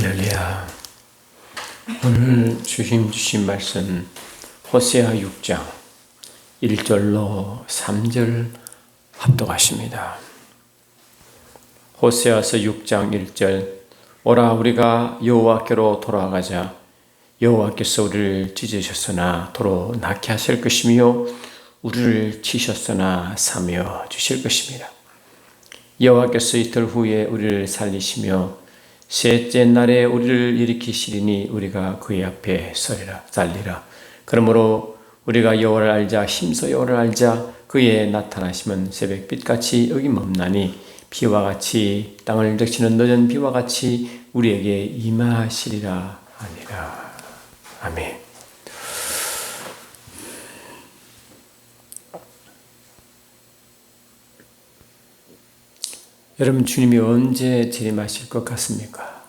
할렐루야. 오늘 주신 말씀 호세아 6장 1절로 3절 합독하십니다. 호세아서 6장 1절 오라 우리가 여호와께로 돌아가자. 여호와께서 우리를 찢으셨으나 도로 낫게 하실 것이며 우리를 치셨으나 사며 주실 것입니다. 여호와께서 이틀 후에 우리를 살리시며 셋째 날에 우리를 일으키시리니 우리가 그의 앞에 살리라. 그러므로 우리가 여호와를 알자. 힘써 여호와를 알자. 그의 나타나심은 새벽빛같이 어김없나니 비와 같이 땅을 적시는 늦은 비와 같이 우리에게 임하시리라 하니라. 아멘. 여러분, 주님이 언제 재림하실 것 같습니까?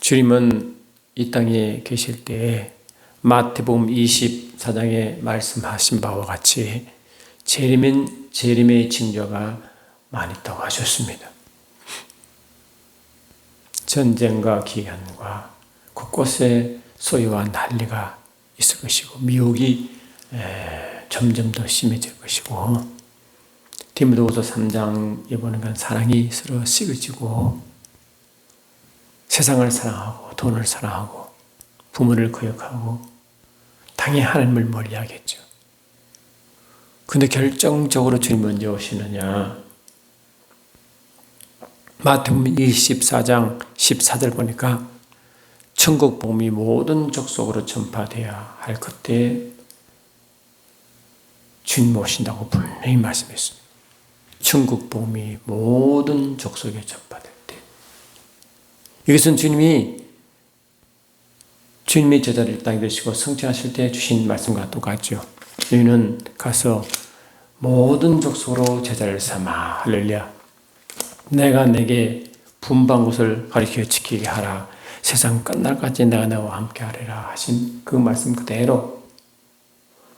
주님은 이 땅에 계실 때에 마태복음 24장에 말씀하신 바와 같이 재림의 징조가 많이 있다고 하셨습니다. 전쟁과 기근과 곳곳에 소요와 난리가 있을 것이고 미혹이 점점 더 심해질 것이고 디모데후서 3장에 보는 건 사랑이 서로 식어지고 세상을 사랑하고 돈을 사랑하고 부모를 거역하고 당연히 하나님을 멀리하겠죠. 근데 결정적으로 주님 언제 오시느냐? 마태복음 24장 14절 보니까 천국 복음이 모든 족속으로 전파되어야 할 그때 주님 오신다고 분명히 말씀했습니다. 천국 복음이 모든 족속에 전파될 때. 이것은 주님이 제자를 땅에 되시고 성취하실 때 주신 말씀과 똑같죠. 너희는 가서 모든 족속으로 제자를 삼아. 할렐루야. 내가 내게 분방 곳을 가리켜 지키게 하라. 세상 끝날까지 내가 너와 함께 하리라 하신 그 말씀 그대로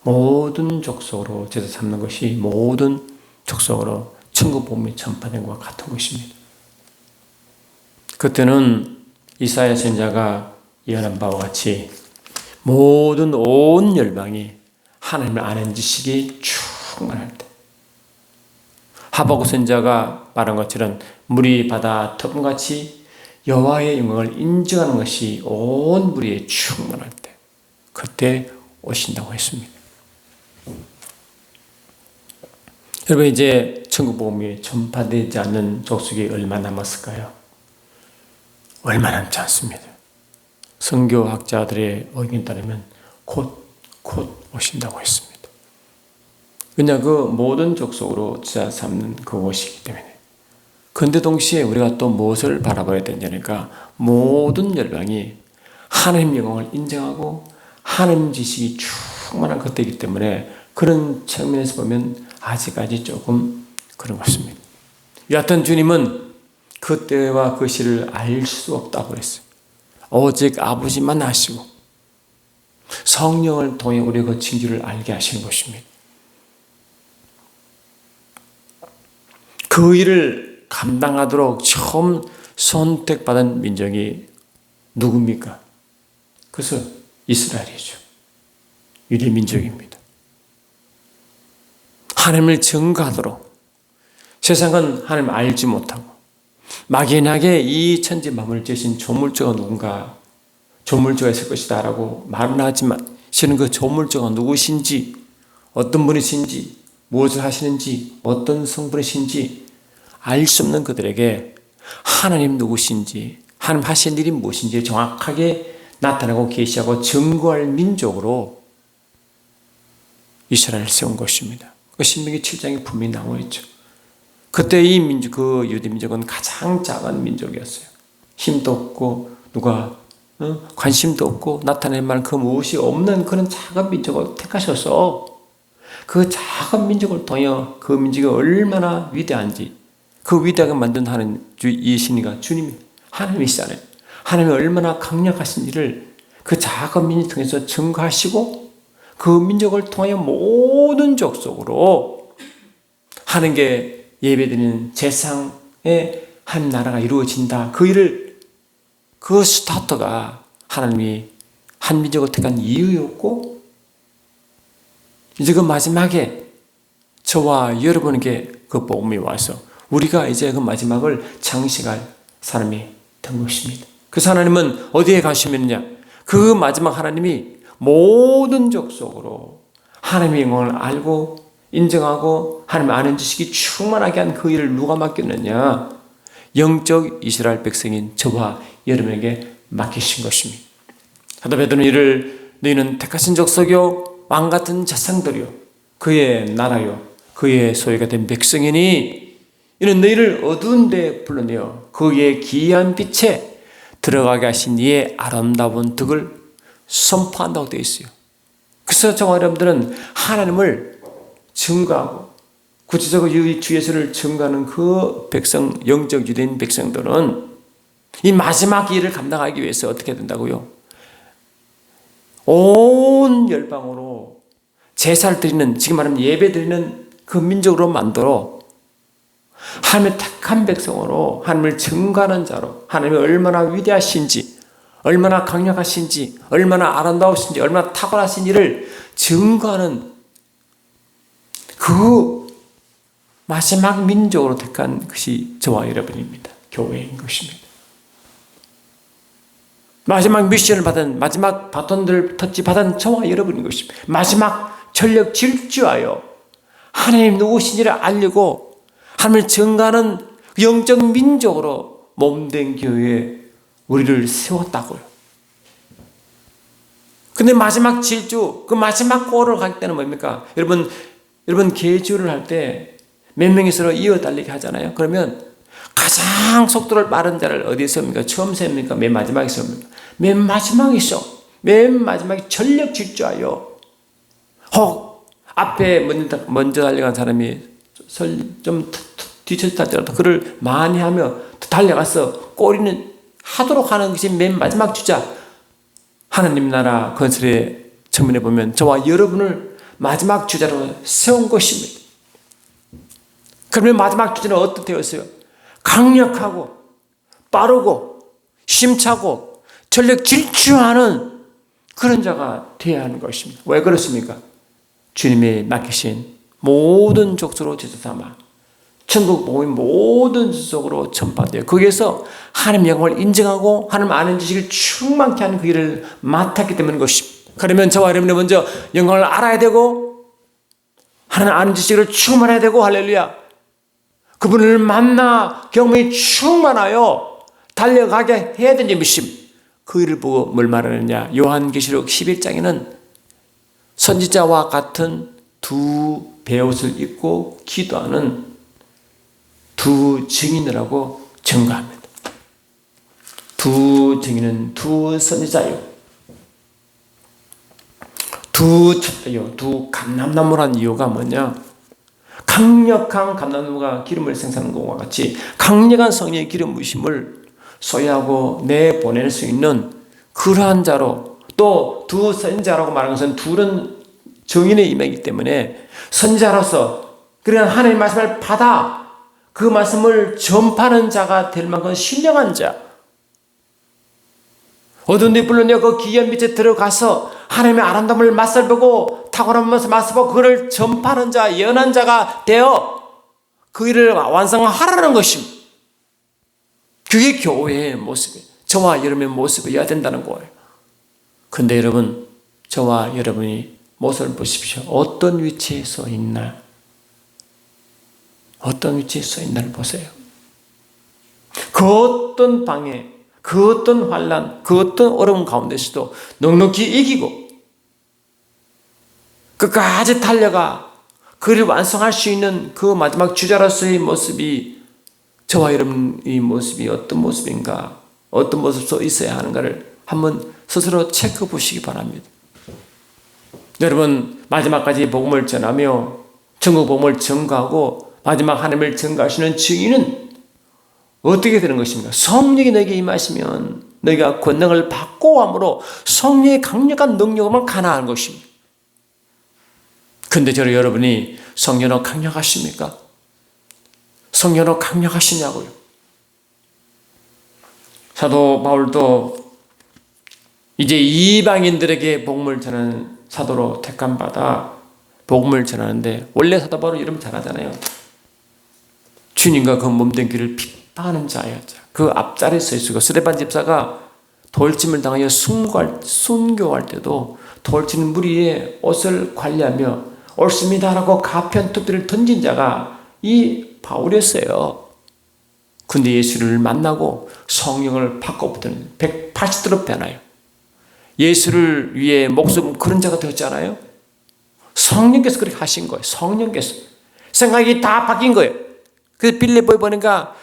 모든 족속으로 제자 삼는 것이 모든 족속으로 천국 복음이 전파된 것과 같은 것입니다. 그때는 이사야 선지자가 예언한 바와 같이 모든 온 열방이 하나님을 아는 지식이 충만할 때, 하박국 선지자가 말한 것처럼 물이 바다 터분같이 여호와의 영광을 인정하는 것이 온 무리에 충만할 때, 그때 오신다고 했습니다. 여러분, 이제 천국 복음이 전파되지 않는 족속이 얼마 남았을까요? 얼마 남지 않습니다. 선교학자들의 의견에 따르면 곧 오신다고 했습니다. 그냥 그 모든 족속으로 제자 삼는 그것이기 때문에. 그런데 동시에 우리가 또 무엇을 바라봐야 되냐니까 모든 열방이 하나님 영광을 인정하고 하나님 지식이 충만한 것이기 때문에 그런 측면에서 보면 아직까지 조금 그런 것 같습니다. 여하튼 주님은 그 때와 그 시를 알 수 없다고 그랬어요. 오직 아버지만 아시고 성령을 통해 우리 그 진리를 알게 하시는 것입니다. 그 일을 감당하도록 처음 선택받은 민족이 누굽니까? 그것은 이스라엘이죠. 유대 민족입니다. 하나님을 증거하도록 세상은 하나님을 알지 못하고 막연하게 이 천지 만물을 지으신 조물주가 누군가, 조물주가 있을 것이다 라고 말은 하지만 실은 그 조물주가 누구신지, 어떤 분이신지, 무엇을 하시는지, 어떤 성분이신지 알 수 없는 그들에게 하나님 누구신지, 하나님 하신 일이 무엇인지 정확하게 나타나고 계시하고 증거할 민족으로 이스라엘을 세운 것입니다. 그 신명기 7장에 분명히 나와 있죠. 그때 이 민족, 그 유대 민족은 가장 작은 민족이었어요. 힘도 없고 누가 관심도 없고 나타낼 만한 그 무엇이 없는 그런 작은 민족을 택하셔서 그 작은 민족을 통해 그 민족이 얼마나 위대한지, 그 위대하게 만든 하나님, 이 신이가 주님이 하나님이시잖아요. 하나님이 얼마나 강력하신지를 그 작은 민족 통해서 증거하시고 그 민족을 통해 모든 족속으로 하는 게 예배드리는 제상의 한 나라가 이루어진다. 그 스타트가 하나님이 한 민족을 택한 이유였고, 이제 그 마지막에 저와 여러분에게 그 복음이 와서 우리가 이제 그 마지막을 장식할 사람이 된 것입니다. 그래서 하나님은 어디에 가시면냐? 그 마지막 하나님이 모든 족속으로 하나님의 영광을 알고 인정하고 하나님 아는 지식이 충만하게 한 그 일을 누가 맡겼느냐? 영적 이스라엘 백성인 저와 여러분에게 맡기신 것입니다. 사도 베드로는 이를 너희는 택하신 족속이요 왕같은 자상들이요 그의 나라요 그의 소유가 된 백성이니 이는 너희를 어두운 데 불러내어 그의 기이한 빛에 들어가게 하신 이의 아름다운 덕을 선포한다고 되어 있어요. 그래서 저와 여러분들은 하나님을 증거하고 구체적으로 주 예수를 증거하는 그 백성, 영적 유대인 백성들은 이 마지막 일을 감당하기 위해서 어떻게 된다고요? 온 열방으로 제사를 드리는, 지금 말하면 예배 드리는 그 민족으로 만들어 하나님의 택한 백성으로 하나님을 증거하는 자로 하나님이 얼마나 위대하신지, 얼마나 강력하신지, 얼마나 아름다우신지, 얼마나 탁월하신지를 증거하는 그 마지막 민족으로 택한 것이 저와 여러분입니다. 교회인 것입니다. 마지막 미션을 받은, 마지막 바톤들 터치 받은 저와 여러분인 것입니다. 마지막 전력 질주하여 하나님 누구신지를 알리고 하나님을 증거하는 영적 민족으로 몸된 교회에 우리를 세웠다고요. 근데 마지막 질주, 그 마지막 골을 갈 때는 뭡니까? 여러분 계주를 할 때 몇 명이 서로 이어 달리기 하잖아요. 그러면 가장 속도를 빠른 자를 어디에 세웁니까? 처음 세웁니까? 맨 마지막에 세웁니까? 맨 마지막에 세워. 맨 마지막에 전력 질주하여 혹 앞에 먼저 달려간 사람이 좀 뒤쳐서 달려가도 그를 많이 하며 달려가서 꼬리는 하도록 하는 것이 맨 마지막 주자. 하나님 나라 건설의 측면에 보면 저와 여러분을 마지막 주자로 세운 것입니다. 그러면 마지막 주자는 어떻게 되었어요? 강력하고 빠르고 힘차고 전력 질주하는 그런 자가 되어야 하는 것입니다. 왜 그렇습니까? 주님이 맡기신 모든 족속으로 제사 삼아 천국 복음이 모든 족속으로 전파되어 거기에서 하나님 영광을 인정하고 하나님 아는 지식을 충만케 하는 그 일을 맡았기 때문인 것입니다. 그러면 저와 여러분이 먼저 영광을 알아야 되고 하나님 아는 지식을 충만해야 되고 할렐루야. 그분을 만나 경험이 충만하여 달려가게 해야 되는 미심. 그 일을 보고 뭘 말하느냐. 요한계시록 11장에는 선지자와 같은 두 베옷을 입고 기도하는 두 증인이라고 증거합니다. 두 증인은 두 선지자요. 두 감람나무란 이유가 뭐냐? 강력한 감람나무가 기름을 생산하는 것과 같이 강력한 성령의 기름 부으심을 소유하고 내보낼 수 있는 그러한 자로 또 두 선지자라고 말하는 것은 둘은 정인의 임하기 때문에 선지자로서 그러한 하나님의 말씀을 받아 그 말씀을 전파하는 자가 될 만큼 신령한 자 어두운 데 불러내어 그 기이한 빛에 들어가서 하나님의 아름다움을 맛살보고 탁월한 것을 맛살보고 그를 전파하는 자, 연한 자가 되어 그 일을 완성하라는 것입니다. 그게 교회의 모습이에요. 저와 여러분의 모습이어야 된다는 거예요. 그런데 여러분, 저와 여러분이 모습을 보십시오. 어떤 위치에 서 있나? 어떤 위치에 서 있나를 보세요. 그 어떤 방해, 그 어떤 환난, 그 어떤 어려움 가운데서도 넉넉히 이기고 끝까지 달려가 그를 완성할 수 있는 그 마지막 주자로서의 모습이 저와 여러분의 모습이 어떤 모습인가, 어떤 모습으로 있어야 하는가를 한번 스스로 체크해 보시기 바랍니다. 여러분 마지막까지 복음을 전하며 천국 복음을 증거하고 마지막 하나님을 증거하시는 증인은 어떻게 되는 것입니까? 성령이 너에게 임하시면 너희가 권능을 받고 함으로 성령의 강력한 능력으로 가나한 것입니다. 그런데 저는 여러분이 성령으로 강력하십니까? 성령으로 강력하시냐고요? 사도 바울도 이제 이방인들에게 복음을 전하는 사도로 택함받아 복음을 전하는데, 원래 사도 바울은 이러면 잘하잖아요. 주님과 그 몸된 길을 핍박하는 자였죠. 그 앞자리에 서 있고, 스데반 집사가 돌침을 당하여 순교할 때도 돌치는 무리의 옷을 관리하며 옳습니다라고 가편 투표를 던진 자가 이 바울이었어요. 근데 예수를 만나고 성령을 받고부터는 180도로 변화요. 예수를 위해 목숨 그런 자가 되었잖아요. 성령께서 그렇게 하신 거예요. 성령께서 생각이 다 바뀐 거예요. 그래서 빌립보에 보니까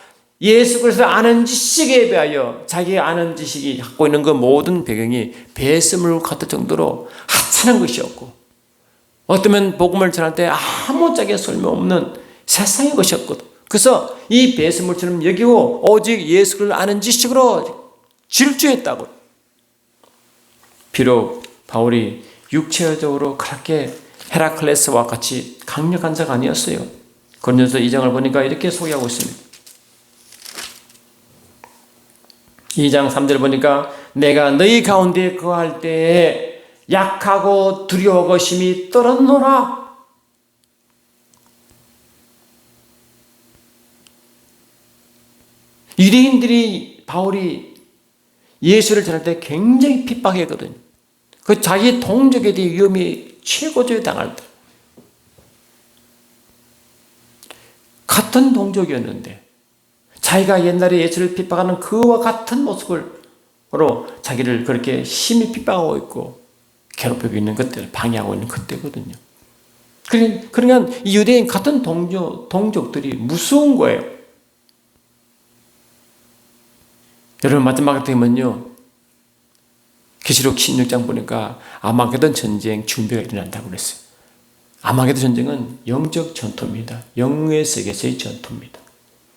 예수 그리스도를 아는 지식에 비하여 자기가 아는 지식이 갖고 있는 그 모든 배경이 배설물 같을 정도로 하찮은 것이었고, 어쩌면 복음을 전할 때 아무짝에 쓸모없는 세상의 것이었거든. 그래서 이 배설물처럼 여기고 오직 예수를 아는 지식으로 질주했다고. 비록 바울이 육체적으로 그렇게 헤라클레스와 같이 강력한 자가 아니었어요. 고린도서 2장을 보니까 이렇게 소개하고 있습니다. 2장 3절 보니까 내가 너희 가운데 거할 때에 약하고 두려워 심히 떨었노라. 유대인들이 바울이 예수를 전할 때 굉장히 핍박했거든요. 그 자기 동족에 대해 위험이 최고조에 당할 때 같은 동족이었는데 자기가 옛날에 예수를 핍박하는 그와 같은 모습으로 자기를 그렇게 심히 핍박하고 있고 괴롭히고 있는 그때를 방해하고 있는 그때거든요. 그러니까 이 유대인 같은 동족들이 무서운 거예요. 여러분 마지막 되면요, 계시록 16장 보니까 아마게돈 전쟁 준비가 일어난다고 그랬어요. 아마게돈 전쟁은 영적 전투입니다. 영의 세계에서의 전투입니다.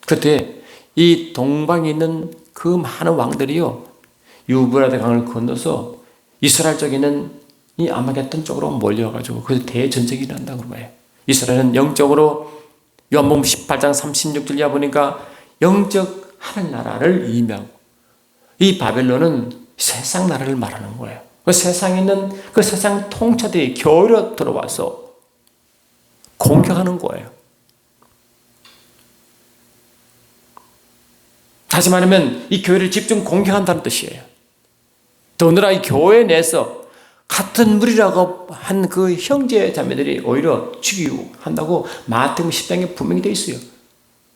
그때 이 동방에 있는 그 많은 왕들이요, 유브라데 강을 건너서 이스라엘 쪽에 있는 이 아마겟돈 쪽으로 몰려가지고 그 대전쟁이 일어난다고 그래요. 이스라엘은 영적으로 요한복음 18장 36절 이하 보니까 영적 하늘나라를 의미하고, 이 바벨론은 세상 나라를 말하는 거예요. 그 세상에 있는 그 세상 통치자들이 겨울에 들어와서 공격하는 거예요. 다시 말하면 이 교회를 집중 공격한다는 뜻이에요. 더느라 이 교회 내에서 같은 무리라고 한 그 형제 자매들이 오히려 죽이고 한다고 마태복음 10장에 분명히 되어 있어요.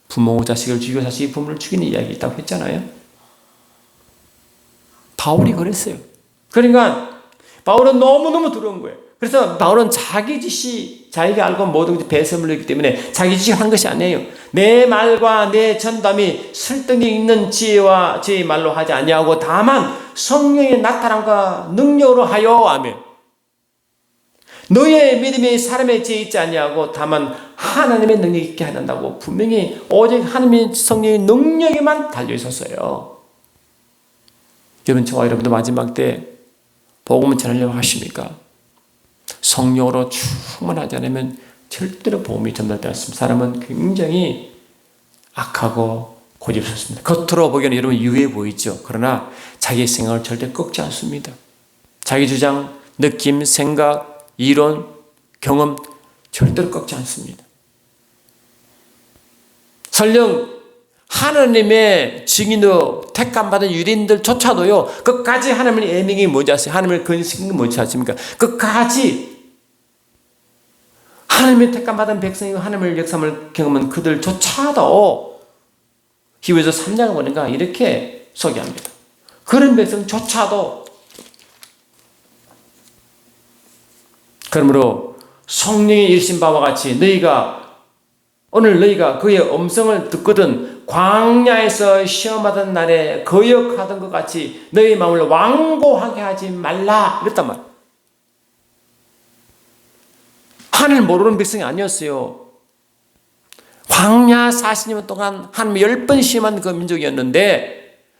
부모 자식을 죽이고 자식이 부모를 죽이는 이야기 있다고 했잖아요. 바울이 그랬어요. 그러니까 바울은 너무너무 두려운 거예요. 그래서 바울은 자기 짓이 자기가 알고 모든 것이 배설물이기 때문에 자기 짓이 한 것이 아니에요. 내 말과 내 전담이 설득력 있는 지혜와 지혜의 말로 하지 아니하고 다만 성령의 나타남과 능력으로 하여. 아멘. 너의 믿음이 사람의 지혜 있지 아니하고 다만 하나님의 능력이 있게 한다고 분명히 오직 하나님의 성령의 능력에만 달려 있었어요. 여러분, 저와 여러분도 마지막 때 복음을 전하려고 하십니까? 성령으로 충만하지 않으면 절대로 복음이 전달되지 않습니다. 사람은 굉장히 악하고 고집스럽습니다. 겉으로 보기에는 여러분 유해 보이죠. 그러나 자기의 생각을 절대 꺾지 않습니다. 자기 주장, 느낌, 생각, 이론, 경험 절대로 꺾지 않습니다. 설령 하나님의 증인으로 택함받은 유대인들조차도요, 끝까지 하나님의 예명이 뭔지 아세요? 하나님의 근심이 뭔지 아십니까? 끝까지 하나님의 택함받은 백성이 하나님의 역사를 경험한 그들조차도 히브리서 3장을 보니까 이렇게 소개합니다. 그런 백성조차도 그러므로 성령의 일신 바와 같이 오늘 너희가 그의 음성을 듣거든 광야에서 시험하던 날에 거역하던 것 같이 너희 마음을 완고하게 하지 말라 이랬단 말이에요. 하늘 모르는 백성이 아니었어요. 광야 40년 동안 하나님 10번 시험한 그 민족이었는데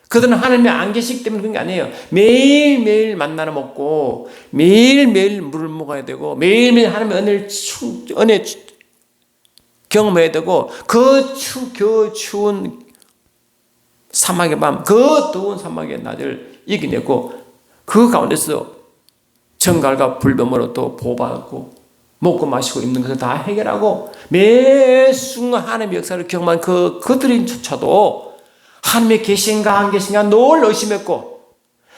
그들은 하나님이 안 계시기 때문에 그런 게 아니에요. 매일매일 만나나 먹고 매일매일 물을 먹어야 되고 매일매일 하나님의 은혜 경험해야 되고 그 추운 사막의 밤, 그 더운 사막의 낮을 이겨내고 그 가운데서 정갈과 불뱀으로 또 보호받고 먹고 마시고 입는 것을 다 해결하고 매 순간 하나님의 역사를 경험한 그들조차도 하나님의 계신가 안 계신가 늘 의심했고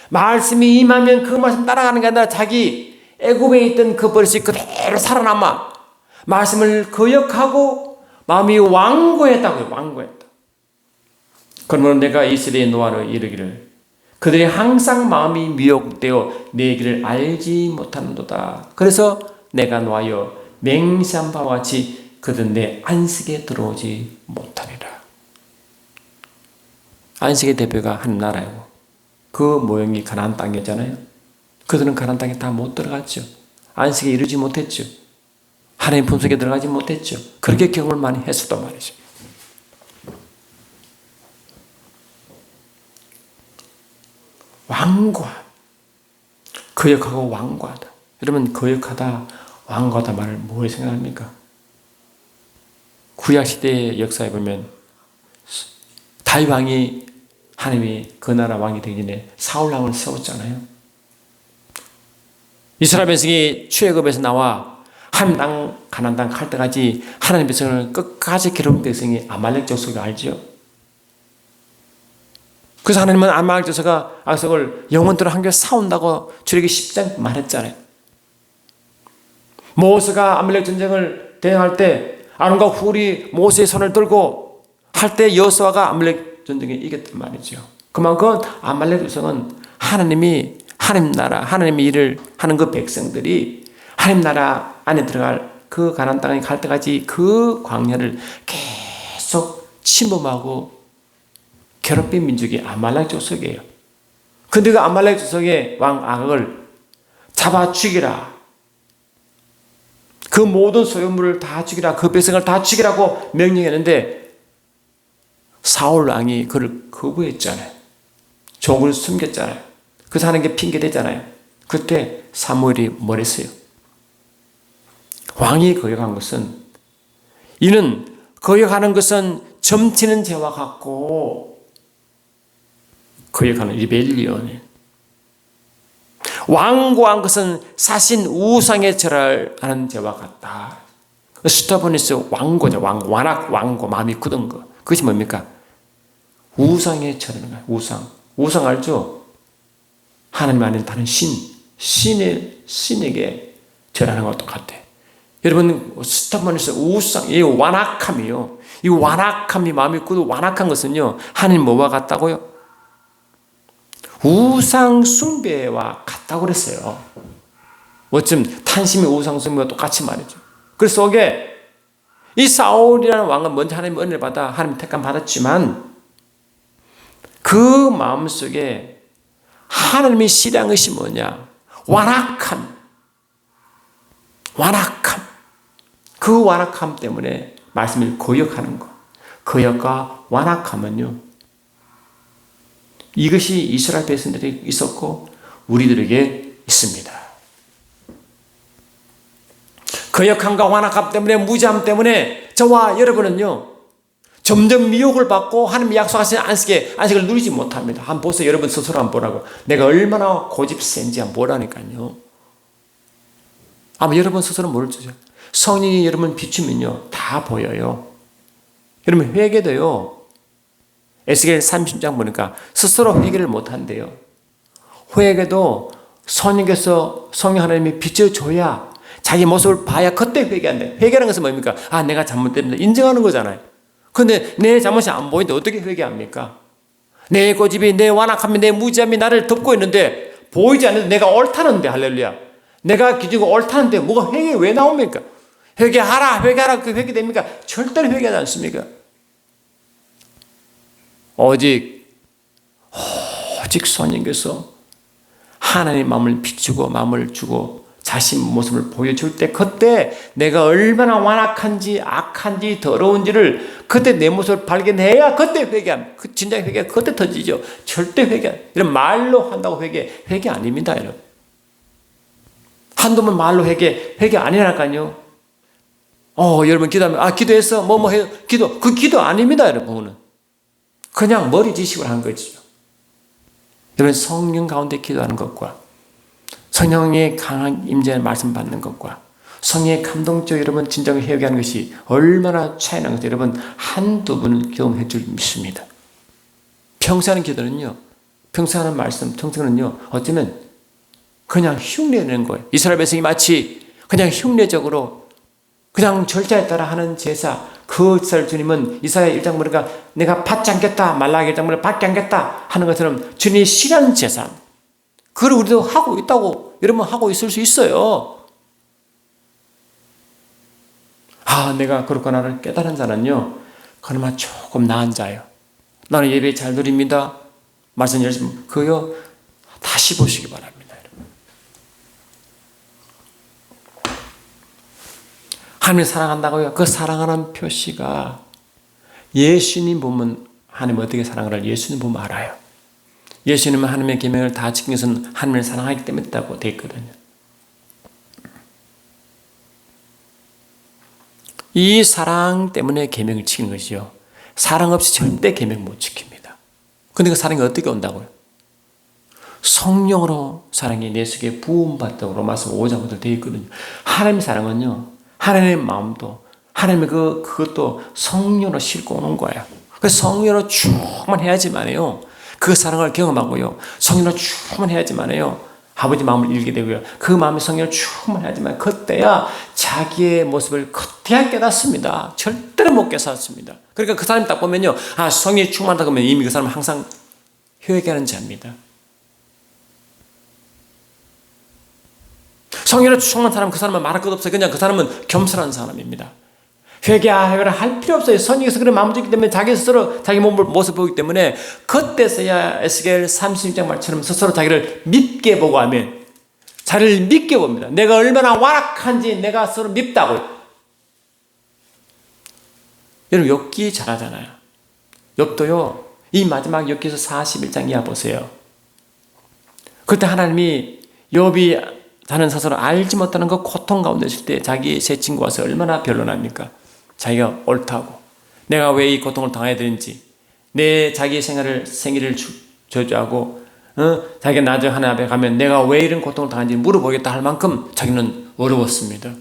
말씀이 임하면 그 말씀 따라가는 게 아니라 자기 애굽에 있던 그 버릇이 그대로 살아남아 말씀을 거역하고 마음이 완고했다고요. 완고했다. 그러면 내가 이스라엘 노아를 이르기를 그들이 항상 마음이 미혹되어 내 길을 알지 못하는도다. 그래서 내가 놓아여 맹세한 바와 같이 그들은 내 안식에 들어오지 못하리라. 안식의 대표가 한 나라이고 그 모형이 가나안 땅이었잖아요. 그들은 가나안 땅에 다 못 들어갔죠. 안식에 이르지 못했죠. 하나님 품속에 들어가지 못했죠. 그렇게 경험을 많이 했었단 말이죠. 완고함. 거역하고 완고하다. 여러분 거역하다, 완고하다 말을 뭘 생각합니까? 구약시대의 역사에 보면 다윗 왕이 하나님이 그 나라 왕이 되기 전에 사울 왕을 세웠잖아요. 이스라엘 백성이 출애굽에서 나와 하나님 땅 가나안 땅 갈 때까지 하나님 백성을 끝까지 괴롭힌 백성이 아말렉 족속이 알죠. 그래서 하나님은 아말렉 족속을 영원토록 함께 싸운다고 출애굽기 10장 말했잖아요. 모세가 아말렉 전쟁을 대응할 때 아론과 훌이 모세의 손을 들고 할 때 여호수아가 아말렉 전쟁에 이겼단 말이죠. 그만큼 아말렉 족속은 하나님이 하나님 나라, 하나님의 일을 하는 그 백성들이 하나님 나라 안에 들어갈 그 가나안 땅에 갈 때까지 그 광야를 계속 침범하고 괴롭힌 민족이 아말렉 족속이에요. 근데 그 아말렉 족속의 왕 아각을 잡아 죽이라. 그 모든 소유물을 다 죽이라. 그 백성을 다 죽이라고 명령했는데 사울 왕이 그를 거부했잖아요. 종을 숨겼잖아요. 그래서 하는 게 핑계대잖아요. 그때 사무엘이 뭘 했어요? 왕이 거역한 것은 이는 거역하는 것은 점치는 죄와 같고 거역하는 리벨리언에 완고한 것은 사신 우상의 절하는 죄와 같다. 스타보니스 완고죠. 완고 마음이 굳은 거. 그것이 뭡니까? 우상의 절하는 거예요. 우상 알죠? 하나님 아닌 다른 신에게 절하는 것과 똑같아. 여러분 스타보니스 우상, 이 완악함이요. 이 완악함이 마음이 굳고 완악한 것은요. 하나님 뭐와 같다고요? 우상 숭배와 같다고 그랬어요. 어쩜 탄심이 우상 숭배와 똑같이 말이죠. 그 속에 이 사울이라는 왕은 먼저 하나님의 은혜를 받아 하나님 택함 받았지만 그 마음속에 하나님이 싫어한 것이 뭐냐? 완악함. 그 완악함 때문에 말씀을 거역하는 것. 거역과 완악함은요. 이것이 이스라엘 백성들에게 있었고 우리들에게 있습니다. 거역함과 완악함 때문에 무지함 때문에 저와 여러분은요. 점점 미혹을 받고 하나님이 약속하신 안식을 누리지 못합니다. 한번 보세요. 여러분 스스로 한번 보라고. 내가 얼마나 고집센지 한번 보라니까요. 아마 여러분 스스로 모르죠. 성령이 여러분 비추면요. 다 보여요. 여러분 회개도요. 에스겔 30장 보니까 스스로 회개를 못한대요. 회개도 성령께서 성령 하나님이 비춰줘야 자기 모습을 봐야 그때 회개한대. 회개라는 것은 뭡니까? 아, 내가 잘못됐는데 인정하는 거잖아요. 근데 내 잘못이 안 보이는데 어떻게 회개합니까? 내 고집이, 내 완악함이, 내 무지함이 나를 덮고 있는데 보이지 않는데 내가 옳다는데 할렐루야. 내가 기준이 옳다는데 뭐가 회개 왜 나옵니까? 회개하라 그 회개됩니까? 절대로 회개하지 않습니까? 오직 성령께서 하나님의 마음을 비추고 마음을 주고 자신 모습을 보여줄 때 그때 내가 얼마나 완악한지 악한지 더러운지를 그때 내 모습을 발견해야 그때 회개합니다. 진짜 회개 그때 터지죠. 절대 회개. 이런 말로 한다고 회개 아닙니다. 여러분. 한두 번 말로 회개 아니라니까요. 여러분 기도하면 기도했어 뭐 해요. 기도 아닙니다. 여러분. 그냥 머리 지식을 한 거죠. 여러분, 성령 가운데 기도하는 것과 성령의 강한 임재의 말씀 받는 것과 성령의 감동적 여러분 진정을 회개하는 것이 얼마나 차이 나는 것을 여러분 한두 번 경험해 줄 믿습니다. 평소하는 기도는요, 평소하는 말씀, 평소는요, 어쩌면 그냥 흉내내는 거예요. 이스라엘 백성이 마치 그냥 흉내적으로 그냥 절차에 따라 하는 제사, 그 절 주님은 이사야 1장 보니까 내가 받지 않겠다, 말라기 1장 보니까 받지 않겠다 하는 것처럼 주님이 싫어하는 제사, 그걸 우리도 하고 있다고 여러분 하고 있을 수 있어요. 내가 그렇구나를 깨달은 자는요, 그나마 조금 나은 자예요. 나는 예배 잘 드립니다. 말씀 열심히, 그요 다시 보시기 바랍니다. 하나님을 사랑한다고요. 그 사랑하는 표시가 예수님 보면 하나님 어떻게 사랑을 예수님 보면 알아요. 예수님은 하나님의 계명을 다 지킨 것은 하나님을 사랑하기 때문이라고 되어 있거든요. 이 사랑 때문에 계명을 지키는 것이요, 사랑 없이 절대 계명 못 지킵니다. 그런데 그 사랑이 어떻게 온다고요? 성령으로 사랑이 내 속에 부음받다고 로마서 5장부터 되어 있거든요. 하나님의 사랑은요, 하나님의 마음도 하나님의 그것도 성령으로 싣고 오는 거예요. 그래서 성령으로 충만해야지만요, 그 사랑을 경험하고요, 성령으로 충만해야지만요, 아버지 마음을 읽게 되고요, 그 마음이 성령으로 충만해야지만 그때야 자기의 모습을 그때야 깨닫습니다. 절대로 못 깨닫습니다. 그러니까 그 사람 딱 보면요, 성령이 충만하다 그러면 이미 그 사람은 항상 회개하는 자입니다. 성령으로 충만한 사람, 그 사람은 말할 것 없어요. 그냥 그 사람은 겸손한 사람입니다. 회개를 할 필요 없어요. 성령에서 그런 마음을 주기 때문에 자기 스스로 자기 몸을 모습 보기 때문에 그때서야 에스겔 36장 말처럼 스스로 자기를 밉게 보고 하면 자기를 밉게 봅니다. 내가 얼마나 완악한지 내가 스스로 밉다고요. 여러분, 욥기 잘하잖아요. 욥도요, 이 마지막 욥기서 41장 이하 보세요. 그때 하나님이 욥이 자는 스스로 알지 못하는 그 고통 가운데 있을 때 자기 세 친구 와서 얼마나 변론합니까? 자기가 옳다고, 내가 왜 이 고통을 당해야 되는지, 내 자기 생일을 저주하고, 자기가 나중에 하나님 앞에 가면 내가 왜 이런 고통을 당하는지 물어보겠다 할 만큼 자기는 어려웠습니다.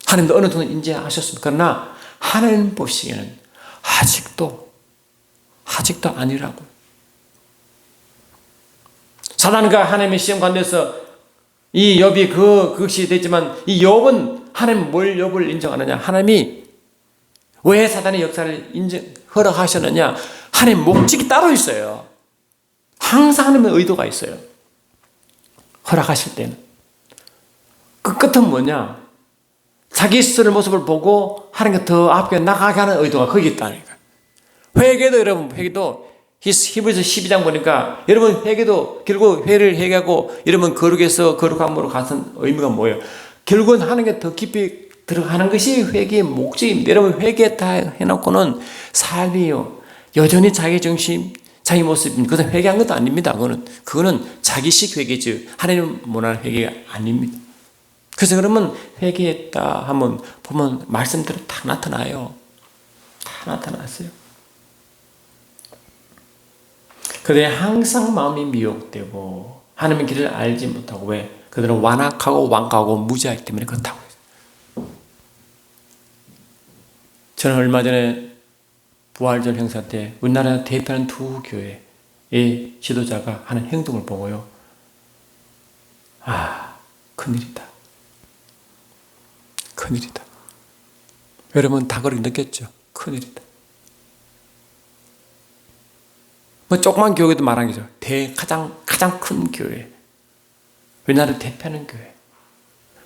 하나님도 어느 정도 인지하셨습니다. 그러나 하나님 보시기에는 아직도 아니라고. 사단과 하나님의 시험 가운데서 이 욥이 그것이 됐지만, 이 욥은 하나님 뭘 욥을 인정하느냐? 하나님이 왜 사단의 역사를 허락하셨느냐? 하나님 목적이 따로 있어요. 항상 하나님의 의도가 있어요. 허락하실 때는. 그 끝은 뭐냐? 자기 스스로의 모습을 보고 하나님께 더 앞에 나가게 하는 의도가 거기 있다니까. 회개도 여러분, 회개도 히브리서 12장 보니까 여러분 회개도 결국 회를 회개하고 여러분 거룩에서 거룩함으로 가는 의미가 뭐예요? 결국은 하나님께 더 깊이 들어가는 것이 회개의 목적입니다. 여러분 회개 다 해놓고는 삶이요, 여전히 자기 중심, 자기 모습입니다. 그것은 회개한 것도 아닙니다. 그거는 자기식 회개죠. 하나님 원하는 회개가 아닙니다. 그래서 그러면 회개했다 하면 보면 말씀대로 다 나타나요. 다 나타났어요. 그들이 항상 마음이 미혹되고 하나님의 길을 알지 못하고, 왜? 그들은 완악하고 완고하고 무지하기 때문에 그렇다고 했어요. 저는 얼마 전에 부활절 행사 때 우리나라 대표하는 두 교회의 지도자가 하는 행동을 보고요, 큰일이다. 큰일이다. 여러분 다 그렇게 느꼈죠? 큰일이다. 조그만 교회도 말한 거죠. 가장 큰 교회. 우리나라를 대표하는 교회.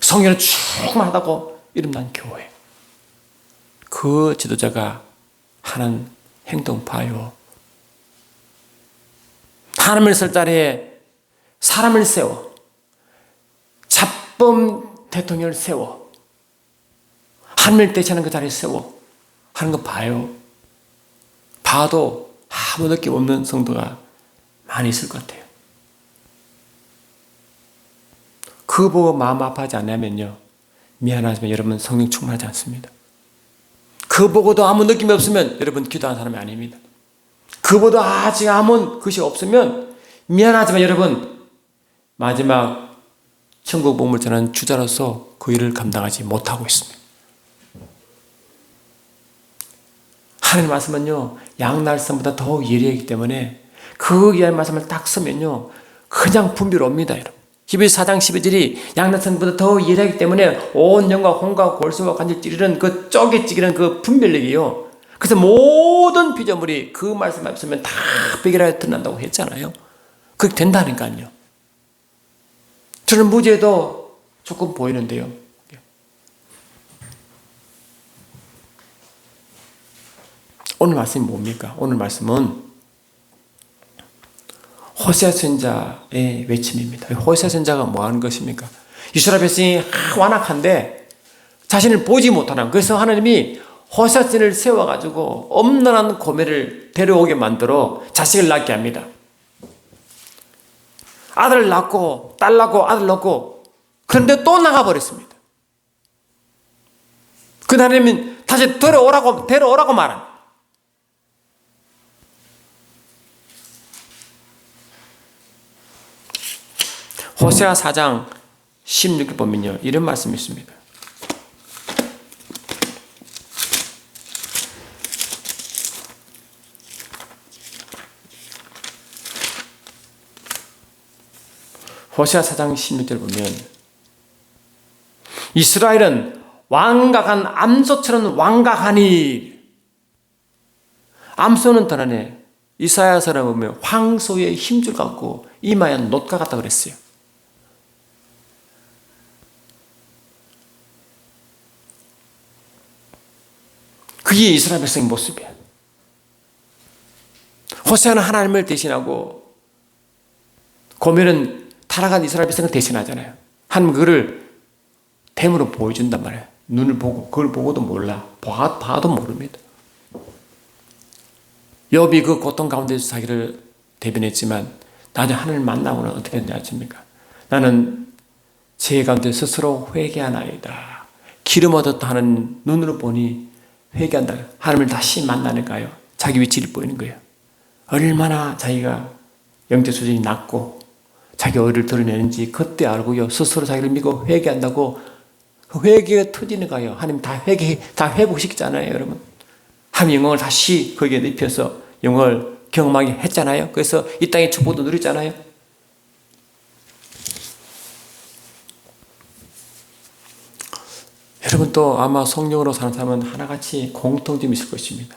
성령을 충만하다고 이름난 교회. 그 지도자가 하는 행동 봐요. 하나님을 쓸 자리에 사람을 세워. 잡범 대통령을 세워. 하나님을 대체하는 그 자리에 세워. 하는 거 봐요. 봐도 아무 느낌 없는 성도가 많이 있을 것 같아요. 그거 보고 마음 아파하지 않으면요, 미안하지만 여러분 성령 충만하지 않습니다. 그거 보고도 아무 느낌이 없으면 여러분 기도하는 사람이 아닙니다. 그보다 아직 아무 것이 없으면 미안하지만 여러분, 마지막 천국 복음을 전하는 주자로서 그 일을 감당하지 못하고 있습니다. 하나님 말씀은요, 양날선보다 더욱 예리하기 때문에 그 귀한 말씀을 딱 쓰면요, 그냥 분비로옵니다, 여러분. 히브리서 4장 12절이 양날선보다 더욱 예리하기 때문에 온 영과 혼과 골수와 관절 찌르는 그 쪼개 찌르는 그 분별력이요. 그래서 모든 피조물이 그 말씀 없으면 다 베개라에 드러난다고 했잖아요. 그렇게 된다니까요. 저는 무죄도 조금 보이는데요. 오늘 말씀이 뭡니까? 오늘 말씀은 호세아 선자의 외침입니다. 호세아 선자가 뭐 하는 것입니까? 이스라엘 백성이 완악한데 자신을 보지 못하는, 그래서 하나님이 호세아 선을 세워가지고 엄청난 고매를 데려오게 만들어 자식을 낳게 합니다. 아들을 낳고 딸 낳고 아들 낳고, 그런데 또 나가버렸습니다. 그 하나님은 다시 데려오라고 말합니다. 호세아 4장 16절 보면요, 이런 말씀이 있습니다. 호세아 4장 16절 보면 이스라엘은 완각한 암소처럼 완각하니, 암소는 떠나네. 이사야서를 보면 황소의 힘줄 같고 이마에 놋과 같다 그랬어요. 그게 이스라엘 백성의 모습이야. 호세아는 하나님을 대신하고 고멜은 타락한 이스라엘 백성을 대신하잖아요. 하나님 그를 뱀으로 보여준단 말이에요. 눈을 보고, 그걸 보고도 몰라. 봐도 모릅니다. 욥이 그 고통 가운데서 자기를 대변했지만 나중에 하나님을 만나고는 어떻게 되지 않습니까? 나는 죄 가운데 스스로 회개하나이다. 기름 얻었다 하는 눈으로 보니 회개한다. 하나님을 다시 만나니까요, 자기 위치를 보이는 거예요. 얼마나 자기가 영적 수준이 낮고 자기 어리를 드러내는지 그때 알고요, 스스로 자기를 믿고 회개한다고 그 회개가 터지는 거예요. 하나님 다 회복시키잖아요, 여러분. 하나님 영광을 다시 거기에 입혀서 영광을 경험하게 했잖아요. 그래서 이 땅의 축복도 누렸잖아요. 여러분 또 아마 성령으로 사는 사람은 하나같이 공통점이 있을 것입니다.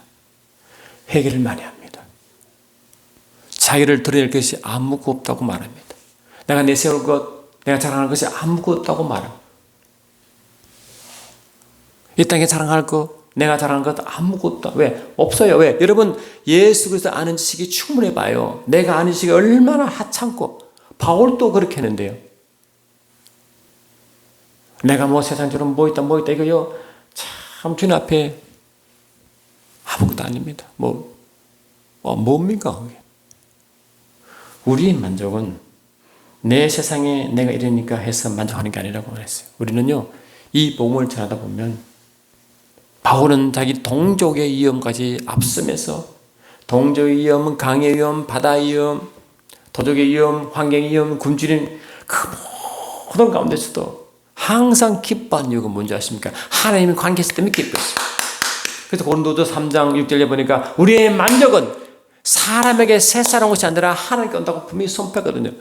회개를 많이 합니다. 자기를 드러낼 것이 아무것도 없다고 말합니다. 내가 내세울 것, 내가 자랑할 것이 아무것도 없다고 말합니다. 이 땅에 자랑할 것, 내가 자랑한 것 아무것도 없다. 왜? 없어요. 왜? 여러분 예수 그리스도 아는 지식이 충분해 봐요. 내가 아는 지식이 얼마나 하찮고, 바울도 그렇게 했는데요. 내가 뭐 세상처럼 뭐 있다 이거요, 참 주님 앞에 아무것도 아닙니다. 뭡니까 그게? 우리의 만족은 내 세상에 내가 이러니까 해서 만족하는 게 아니라고 말했어요. 우리는요, 이 복음을 전하다 보면 바울은 자기 동족의 위험까지 앞서면서, 동족의 위험, 강의 위험, 바다의 위험, 도적의 위험, 환경의 위험, 굶주린 그 모든 가운데서도 항상 기뻐하는 이유가 뭔지 아십니까? 하나님의 관계에서 때문에 기뻐했어요. 그래서 고린도서 3장 6절에 보니까 우리의 만족은 사람에게 새사로운 것이 아니라 하나님께 온다고 분명히 선포했거든요.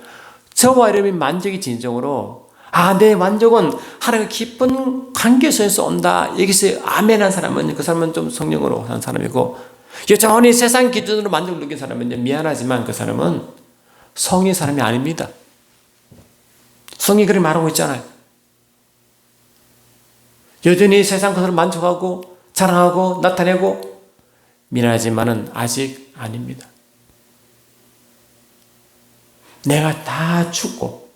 저와 여러분의 만족이 진정으로, 내 만족은 하나님과 기쁜 관계에서 온다, 여기서 아멘한 사람은, 그 사람은 좀 성령으로 산 사람이고, 여전히 세상 기준으로 만족을 느낀 사람은 미안하지만 그 사람은 성의 사람이 아닙니다. 성이 그렇게 말하고 있잖아요. 여전히 세상 것으로 만족하고 자랑하고 나타내고, 미안하지만은 아직 아닙니다. 내가 다 죽고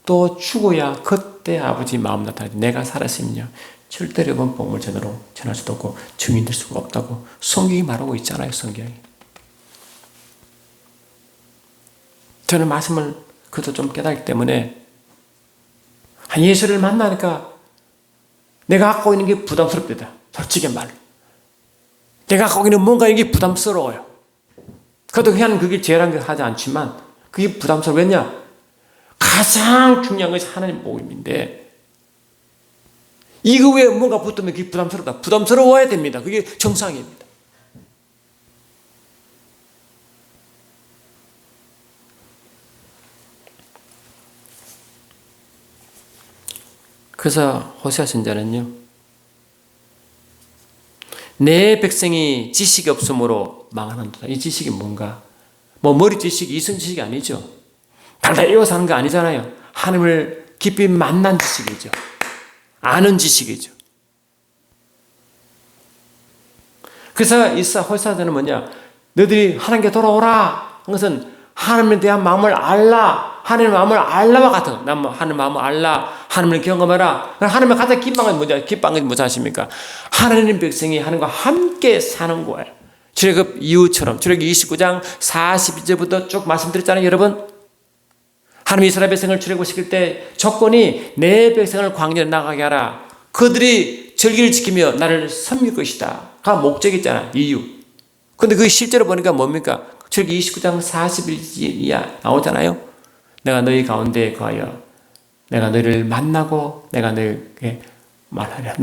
또 죽어야 그때 아버지 마음 나타나지, 내가 살았으면요 절대로 이번 복음을 제대로 전할 수도 없고 증인될 수가 없다고 성경이 말하고 있잖아요. 성경이. 저는 말씀을 그것도 좀 깨달기 때문에 예수를 만나니까 내가 갖고 있는 게 부담스럽다. 솔직히 말로 내가 갖고 있는 뭔가 이게 부담스러워요. 그래도 그냥 그게 죄라는 걸 하지 않지만 그게 부담스러워. 왜냐? 가장 중요한 것이 하나님 복음인데 이거 외에 뭔가 붙으면 그게 부담스럽다. 부담스러워야 됩니다. 그게 정상입니다. 그래서 호세아 선지자는요, 내 백성이 지식이 없으므로 망하는도다. 이 지식이 뭔가? 뭐 머리 지식이 이성 지식이 아니죠. 달달 외워서 하는 거 아니잖아요. 하나님을 깊이 만난 지식이죠. 아는 지식이죠. 그래서 이 호세아서는 뭐냐? 너희들이 하나님께 돌아오라. 그것은 하나님에 대한 마음을 알라. 하나님의 마음을 알라와 같은 하나님의 마음을 알라. 하나님을 경험하라. 하나님의 가장 기뻐한 건 뭐냐? 기뻐한 건 무엇 아십니까? 하나님 백성이 하나님과 함께 사는 거예요. 출애굽 이후처럼 출애굽 29장 42절부터 쭉 말씀드렸잖아요, 여러분. 하나님 이스라엘 백성을 출애굽시킬 때 조건이 내 백성을 광야에 나가게 하라. 그들이 절기를 지키며 나를 섬길 것이다. 가 목적이잖아, 이유. 근데 그게 실제로 보니까 뭡니까? 출애굽 29장 40일 나오잖아요. 내가 너희 가운데 거하여 내가 너희를 만나고 내가 너희에게 말하랴.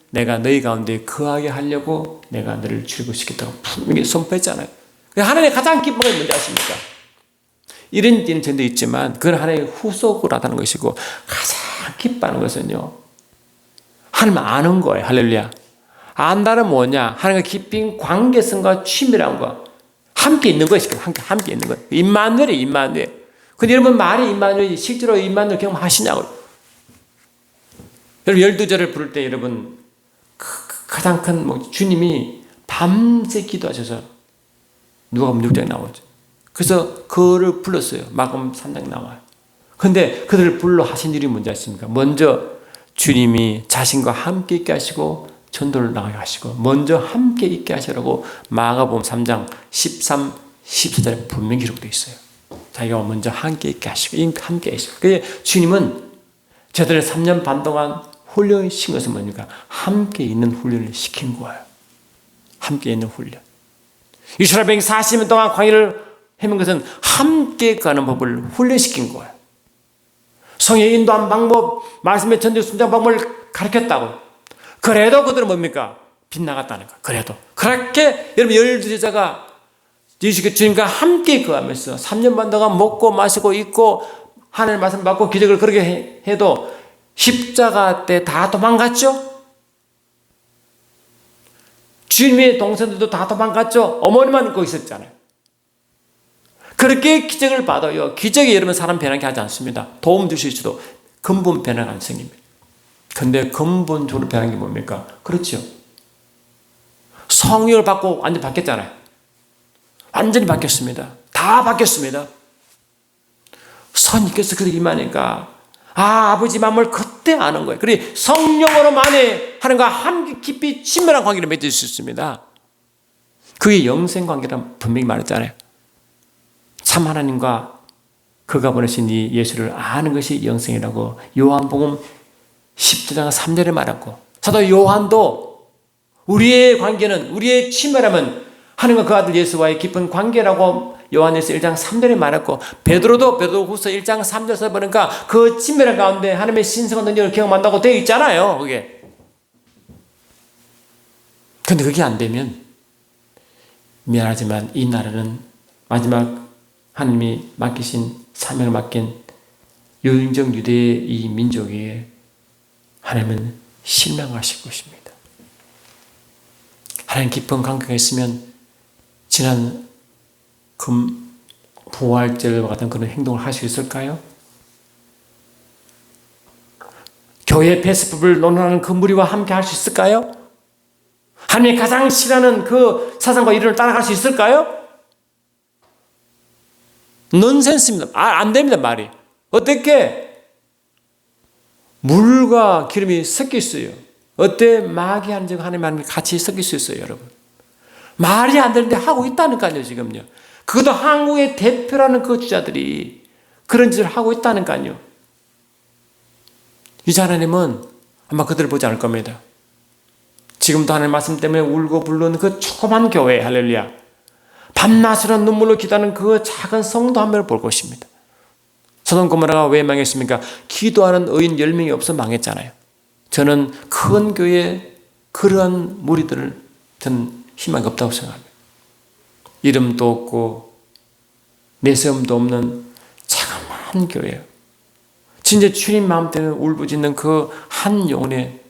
내가 너희 가운데 거하게 하려고 내가 너를 출애굽시켰다고 분명히 선포했잖아요. 하나님의 가장 기쁜 건 뭔지 아십니까? 이런 일은 전도 있지만 그건 하나님의 후속으로 하다는 것이고 가장 기뻐하는 것은요, 하나님 아는 거예요. 할렐루야. 안다는 뭐냐? 하나님과 깊은 관계성과 친밀함과 함께 있는 것이고 함께 있는 거예요. 임마누엘이 임마누엘. 근데 여러분 말이 임마누엘이 실제로 임마누엘 경험하시냐고요. 여러분 12절을 부를 때 여러분 가장 큰 주님이 밤새 기도하셔서 누가복음 6장에 나오죠. 그래서 그를 불렀어요. 마가복음 3장에 나와요. 근데 그들을 불러 하신 일이 뭔지 아십니까? 먼저 주님이 자신과 함께 있게 하시고 전도를 나가게 하시고 먼저 함께 있게 하시라고 마가복음 3장 13, 14절에 분명히 기록되어 있어요. 자기가 먼저 함께 있게 하시고 함께 하시고. 그래서 주님은 저들을 3년 반 동안 훈련시킨 것은 뭡니까? 함께 있는 훈련을 시킨 거예요. 함께 있는 훈련. 이스라엘 백성이 40년 동안 광야를 헤맨 것은 함께 가는 법을 훈련시킨 거예요. 성의 인도한 방법, 말씀의 전도 순장 방법을 가르쳤다고. 그래도 그들은 뭡니까? 빗나갔다는 거예요. 그래도. 그렇게 여러분 12제자가 주님과 함께 거하면서 3년 반 동안 먹고 마시고 있고 하나님의 말씀 받고 기적을 그렇게 해도 십자가 때 다 도망갔죠? 주님의 동생들도 다 도망갔죠? 어머니만 거기 있었잖아요. 그렇게 기적을 받아요. 기적이 여러분 사람 변하게 하지 않습니다. 도움 주실 수도 근본 변화가 안 생깁니다. 근데 근본적으로 변한 게 뭡니까? 그렇죠. 성령을 받고 완전히 바뀌었잖아요. 완전히 바뀌었습니다. 다 바뀌었습니다. 선님께서 그들 임하니까 아버지 마음을 그때 아는 거예요. 그리고 성령으로만이 하나님과 함께 깊이 친밀한 관계를 맺을 수 있습니다. 그게 영생 관계란 분명히 말했잖아요. 참 하나님과 그가 보내신 이 예수를 아는 것이 영생이라고 요한복음 10장 3절에 말했고, 사도 요한도 우리의 관계는, 우리의 친밀함은 하나님과 그 아들 예수와의 깊은 관계라고 요한에서 1장 3절에 말했고, 베드로도 베드로후서 1장 3절에서 보니까 그 친밀한 가운데 하나님의 신성한 능력을 경험한다고 되어 있잖아요. 그게. 근데 그게 안 되면 미안하지만 이 나라는 마지막 하나님이 맡기신 사명을 맡긴 유인적 유대의 이 민족에 하나님은 실망하실 것입니다. 하나님 깊은 관계가 있으면 지난 부활절과 같은 그런 행동을 할 수 있을까요? 교회 폐쇄법을 논하는 그 무리와 함께 할 수 있을까요? 하나님이 가장 싫어하는 그 사상과 이론을 따라갈 수 있을까요? 넌센스입니다. 안 됩니다, 말이. 어떻게? 물과 기름이 섞여 있어요. 어때? 마귀하는 적 하나님과 같이 섞일 수 있어요, 여러분. 말이 안 되는데 하고 있다니까요, 지금요. 그것도 한국의 대표라는 그 주자들이 그런 짓을 하고 있다니까요. 이제 하나님은 아마 그들을 보지 않을 겁니다. 지금도 하나님 말씀 때문에 울고 불르는 그 조그만 교회, 할렐루야. 밤낮으로 눈물로 기도하는 그 작은 성도 한 명을 볼 것입니다. 소돔 고모라가 왜 망했습니까? 기도하는 의인 10명이 없어 망했잖아요. 저는 큰 교회에 그러한 무리들을 저는 희망이 없다고 생각합니다. 이름도 없고 내세움도 없는 자그마한 교회예요. 진짜 주님 마음 때문에 울부짖는 그 한 영혼의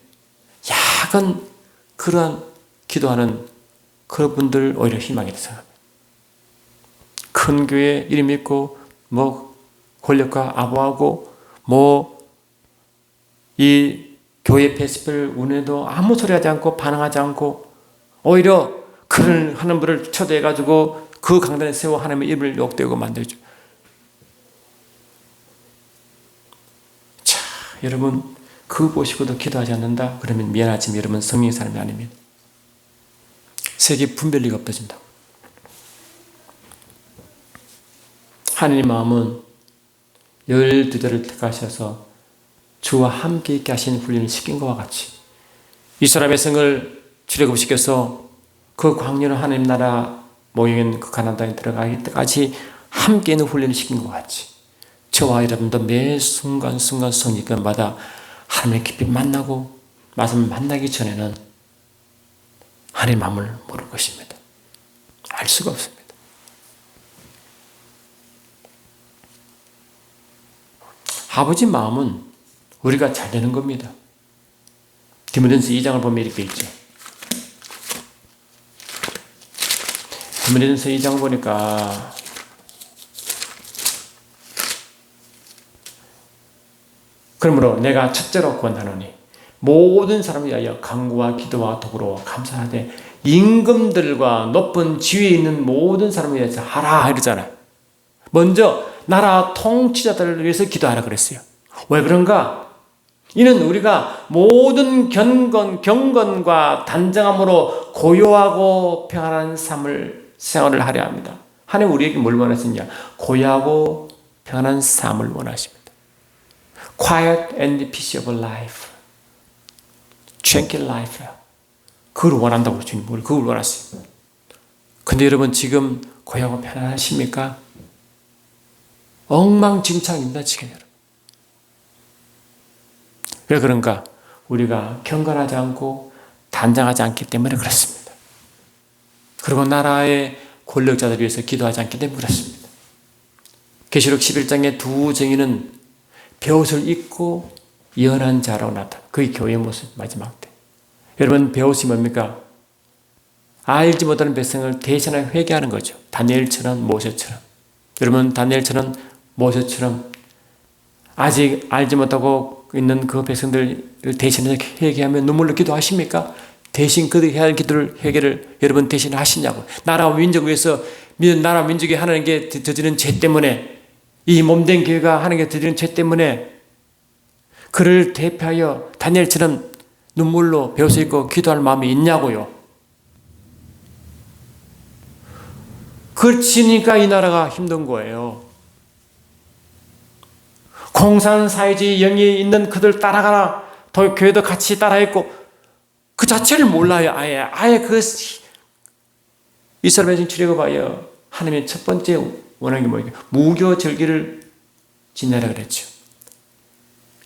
작은 그러한 기도하는 그분들 오히려 희망이 생각합니다. 큰 교회 이름 있고 권력과 아부하고 이 교회 페스티벌 운에도 아무 소리 하지 않고 반응하지 않고 오히려 그를 하는 분을 초대해가지고 그 강단에 세워 하나님의 이름을 욕되고 만들죠. 자, 여러분 그 보시고도 기도하지 않는다? 그러면 미안하지만 여러분 성령의 사람이 아닙니다. 세계 분별리가 없어진다. 하나님 마음은 12대를 택하셔서 주와 함께 있게 하신 훈련을 시킨 것과 같이 이스라엘 백성을 출애굽시켜서 그 광야로 하나님 나라 모형인 그 가나안 땅에 들어가기 때까지 함께 있는 훈련을 시킨 것과 같이 저와 여러분도 매 순간순간 성립권마다 하나님을 깊이 만나고 말씀을 만나기 전에는 하나님의 마음을 모를 것입니다. 알 수가 없습니다. 아버지 마음은 우리가 잘 되는 겁니다. 디모데전서 2장을 보면 이렇게 있죠. 디모데전서 2장을 보니까 그러므로 내가 첫째로 권하노니 모든 사람을 위하여 간구와 기도와 도구로 감사하되 임금들과 높은 지위에 있는 모든 사람을 위해서 하라 이러잖아요. 먼저 나라 통치자들을 위해서 기도하라 그랬어요. 왜 그런가? 이는 우리가 모든 경건과 단정함으로 고요하고 평안한 생활을 하려 합니다. 하나님 우리에게 뭘 원하시냐? 고요하고 평안한 삶을 원하십니다. Quiet and peaceable life. tranquil life. 그걸 원한다고 주님 우리 그걸 원하세요. 근데 여러분 지금 고요하고 편안하십니까? 엉망진창입니다 지금 여러분. 왜 그런가? 우리가 경건하지 않고 단정하지 않기 때문에 그렇습니다. 그리고 나라의 권력자들을 위해서 기도하지 않기 때문에 그렇습니다. 계시록 11장의 두 정의는 벼옷을 입고 연한 자라고 나타나. 그게 교회의 모습 마지막 때. 여러분 벼옷이 뭡니까? 알지 못하는 백성을 대신하여 회개하는 거죠. 다니엘처럼 모세처럼. 여러분 다니엘처럼 모세처럼 아직 알지 못하고 있는 그 백성들을 대신해서 회개하면 눈물로 기도하십니까? 대신 그들이 해야 할 기도를 회개를 여러분 대신 하시냐고. 나라와 민족을 위해서 나라 민족이 하나님께 저지른 죄 때문에 이 몸된 교회가 하나님께 저지른 죄 때문에 그를 대표하여 다니엘처럼 눈물로 벼서 있고 기도할 마음이 있냐고요. 그렇지니까 이 나라가 힘든 거예요. 공산사회주의 영이 있는 그들 따라가라. 교회도 같이 따라했고 그 자체를 몰라요. 아예 그 이스라엘 백성 출애굽하여 하나님의 첫 번째 원하는 게 뭐예요? 무교절기를 지내라 그랬죠.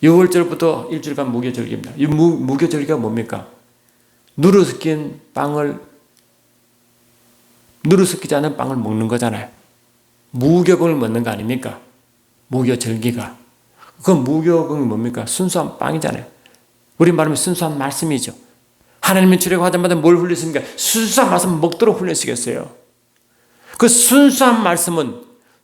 6월절부터 일주일간 무교절기입니다. 이 무교절기가 뭡니까? 누르스킨 빵을 누르스키지 않은 빵을 먹는 거잖아요. 무교병을 먹는 거 아닙니까? 무교절기가. 그 무교병이 뭡니까? 순수한 빵이잖아요. 우리 말하면 순수한 말씀이죠. 하나님의 출애굽하자마자 뭘 훈련했습니까? 순수한 말씀 먹도록 훈련시켰어요. 그 순수한 말씀은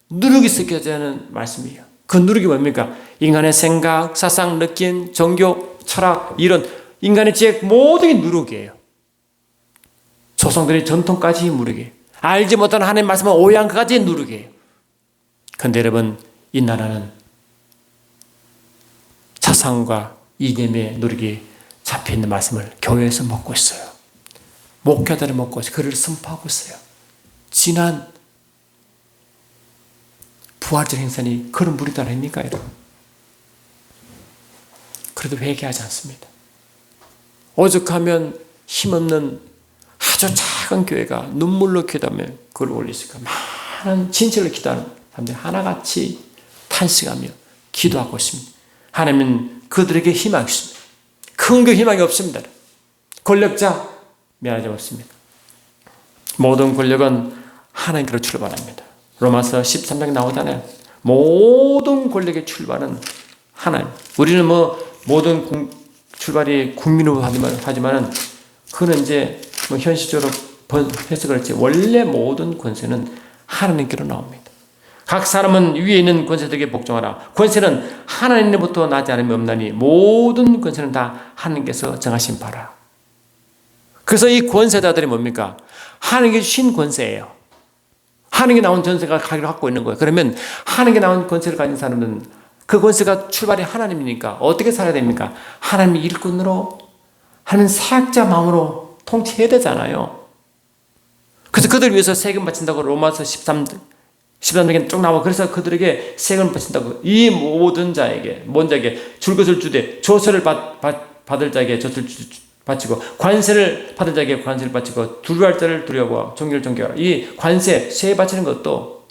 누룩이 섞여지 않은 말씀이에요. 그 누룩이 뭡니까? 인간의 생각, 사상, 느낌, 종교, 철학, 이런 인간의 지혜 모든 게 누룩이에요. 조상들의 전통까지 누룩이에요. 알지 못하는 하나님의 말씀은 오해한 그까지 누룩이에요. 그런데 여러분 이 나라는 사상과 이념의 누룩이 잡혀있는 말씀을 교회에서 먹고 있어요. 목회자를 먹고 있어요. 그를 선포하고 있어요. 지난 부활절 행사니 그런 무리도 아닙니까 여러분? 그래도 회개하지 않습니다. 오죽하면 힘없는 아주 작은 교회가 눈물로 기도하며 글을 올리니까 많은 진실로 기도하는 사람들이 하나같이 탄식하며 기도하고 있습니다. 하나님은 그들에게 희망이 있습니다. 큰 그 희망이 없습니다. 권력자 미안하지 없습니다. 모든 권력은 하나님께로 출발합니다. 로마서 13장에 나오잖아요. 모든 권력의 출발은 하나님. 우리는 모든 출발이 국민으로 하지만은 그는 이제 현실적으로 해석을 했지 원래 모든 권세는 하나님께로 나옵니다. 각 사람은 위에 있는 권세들에게 복종하라. 권세는 하나님으로부터 나지 않으면 없나니 모든 권세는 다 하나님께서 정하신 바라. 그래서 이 권세자들이 뭡니까? 하나님께 주신 권세예요. 하나님께 나온 권세가 가기로 갖고 있는 거예요. 그러면 하나님께 나온 권세를 가진 사람은 그 권세가 출발이 하나님이니까 어떻게 살아야 됩니까? 하나님의 일꾼으로 하나님 사역자 마음으로 통치해야 되잖아요. 그래서 그들 위해서 세금 바친다고 로마서 13장에 쭉 나와. 그래서 그들에게 세금을 바친다고. 이 모든 자에게 줄 것을 주되 조서를 받을 자에게 조서를 바치고 관세를 받을 자에게 관세를 바치고 두려워할 자를 두려워 존경을 존경하라. 이 관세 세 바치는 것도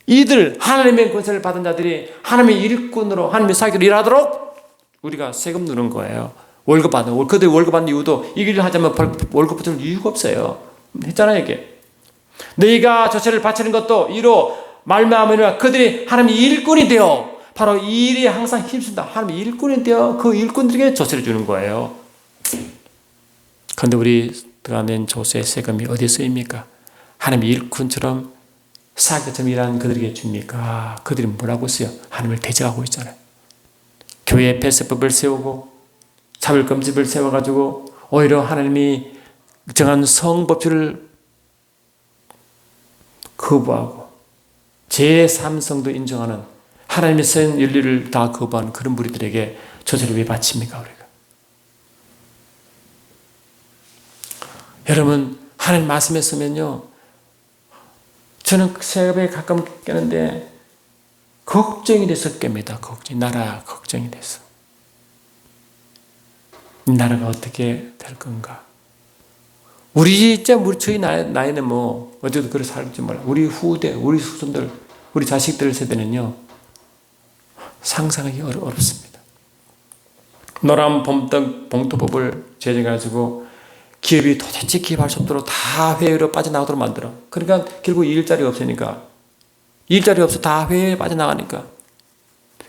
이들 하나님의 권세를 받은 자들이 하나님의 일꾼으로 하나님의 사역으로 일하도록 우리가 세금 누는 거예요. 월급 받는 그들이 월급 받는 이유도 이 일을 하자면 월급 받을 이유가 없어요. 했잖아요 이게. 너희가 조세를 바치는 것도 이로 말미암으니라. 그들이 하나님의 일꾼이 되어 바로 이 일이 항상 힘쓴다. 하나님의 일꾼이 되어 그 일꾼들에게 조세를 주는 거예요. 그런데 우리가 낸 조세 세금이 어디에 쓰입니까? 하나님의 일꾼처럼 사역자처럼 일하는 그들에게 줍니까? 그들이 뭐라고 써요? 하나님을 대적하고 있잖아요. 교회에 폐쇄법을 세우고 차별금지를 세워가지고 오히려 하나님이 정한 성법주를 거부하고 제3성도 인정하는 하나님의 선 윤리를 다 거부하는 그런 무리들에게 조세를 왜 바칩니까? 우리가 여러분 하나님 말씀에 쓰면요 저는 새벽에 가끔 깨는데 걱정이 돼서 깹니다. 나라 걱정이 돼서 이 나라가 어떻게 될 건가. 저희 나이는 어디도 그렇게 살지 몰라. 우리 후대, 우리 후손들, 우리 자식들 세대는요, 상상하기 어렵습니다. 노란 봉투법을 제정해가지고 기업이 도대체 기업할 수 없도록 다 회의로 빠져나가도록 만들어. 그러니까 결국 일자리가 없으니까. 일자리 없어 다 회의에 빠져나가니까.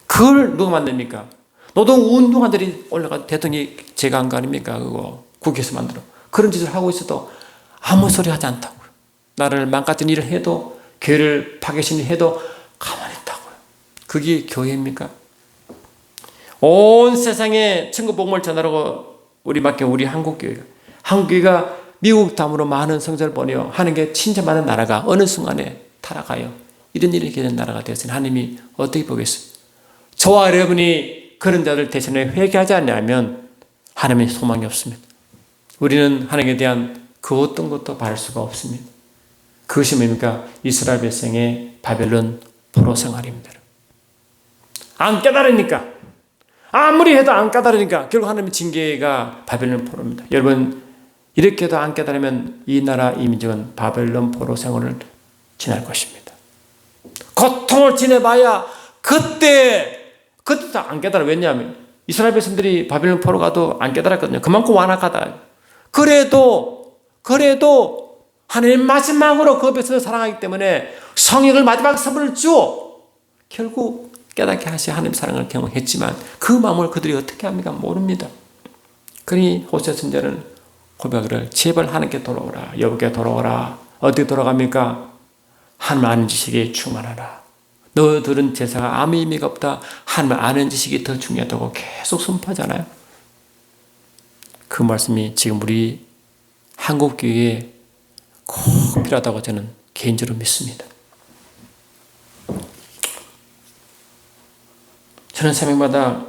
그걸 누가 만듭니까? 노동운동가들이 올라가 대통령이 제거한 거 아닙니까? 그거 국회에서 만들어. 그런 짓을 하고 있어도 아무 소리 하지 않다고요. 나라를 망가뜨린 일을 해도 교회를 파괴신 일을 해도 가만히 있다고요. 그게 교회입니까? 온 세상에 천국 복음을 전하라고 우리 한국교회가 미국 다음으로 많은 성전을 보내어 하나님께 친절받는 나라가 어느 순간에 타락하여 이런 일이 있게 된 나라가 되었으니 하나님이 어떻게 보겠어요? 저와 여러분이 그런 자들 대신에 회개하지 않냐면 하나님의 소망이 없습니다. 우리는 하나님에 대한 그 어떤 것도 바랄 수가 없습니다. 그것이 뭡니까? 이스라엘 백성의 바벨론 포로 생활입니다. 안 깨달으니까 아무리 해도 안 깨달으니까 결국 하나님의 징계가 바벨론 포로입니다. 여러분 이렇게도 안 깨달으면 이 나라 이 민족은 바벨론 포로 생활을 지날 것입니다. 고통을 지내봐야 그때도 안 깨달아. 왜냐하면 이스라엘 백성들이 바벨론 포로 가도 안 깨달았거든요. 그만큼 완악하다. 그래도 하나님 마지막으로 그 백성을 사랑하기 때문에 성령을 마지막 선물을 주어 결국 깨닫게 하시 하나님 사랑을 경험했지만 그 마음을 그들이 어떻게 합니까? 모릅니다. 그러니 호세 선지자는 고백을 제발 하나님께 돌아오라. 여호와께 돌아오라. 어떻게 돌아갑니까? 하나님 아는 지식에 충만하라. 너들은 제사가 아무 의미가 없다. 하나님 아는 지식이 더 중요하다고 계속 선포하잖아요. 그 말씀이 지금 우리 한국교회에 꼭 필요하다고 저는 개인적으로 믿습니다. 저는 새벽마다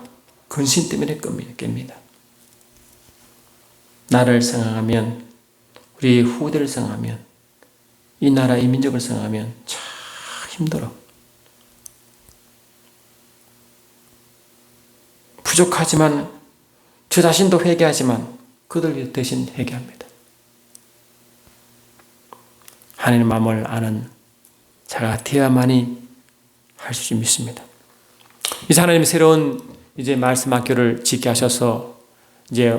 근심 때문에 깹니다. 나를 생각하면, 우리 후대를 생각하면, 이 나라, 이 민족을 생각하면 참 힘들어. 부족하지만, 저 자신도 회개하지만 그들 대신 회개합니다. 하나님 마음을 아는 자가 되어야만이 할 수 있습니다. 이제 하나님이 새로운 이제 말씀 학교를 짓게 하셔서 이제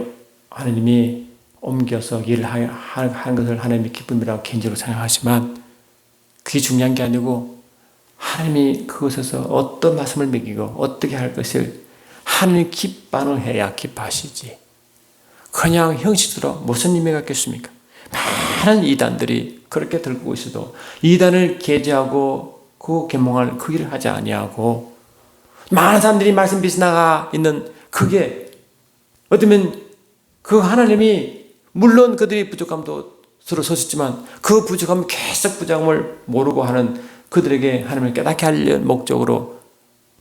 하나님이 옮겨서 일을 하는 것을 하나님의 기쁨이라고 개인적으로 생각하지만 그게 중요한 게 아니고 하나님이 그곳에서 어떤 말씀을 먹이고 어떻게 할 것을 하나님이 기뻐하는 해야 기뻐하시지. 그냥 형식으로 무슨 의미가 있겠습니까? 많은 이단들이 그렇게 들고 있어도 이단을 게재하고 그 계몽할 그 일을 하지 아니하고 많은 사람들이 말씀 비스나가 있는 그게 어쩌면 그 하나님이 물론 그들이 부족함도 서로 서셨지만 그 부족함 계속 부족함을 모르고 하는 그들에게 하나님을 깨닫게 하려는 목적으로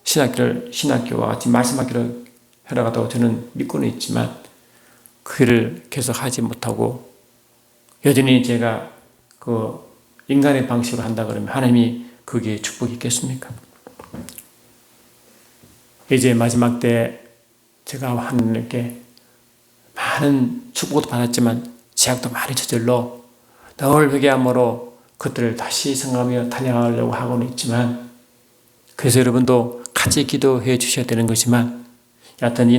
신학교와 같이 말씀하기를 해나가다고 저는 믿고는 있지만 그 일을 계속 하지 못하고 여전히 제가 그 인간의 방식으로 한다 그러면 하나님이 그게 축복이 있겠습니까? 이제 마지막 때 제가 하나님께 많은 축복도 받았지만 제약도 많이 저질러 늘 회개함으로 그들을 다시 생각하며 달려가려고 하고는 있지만 그래서 여러분도 같이 기도해 주셔야 되는 거지만 여하튼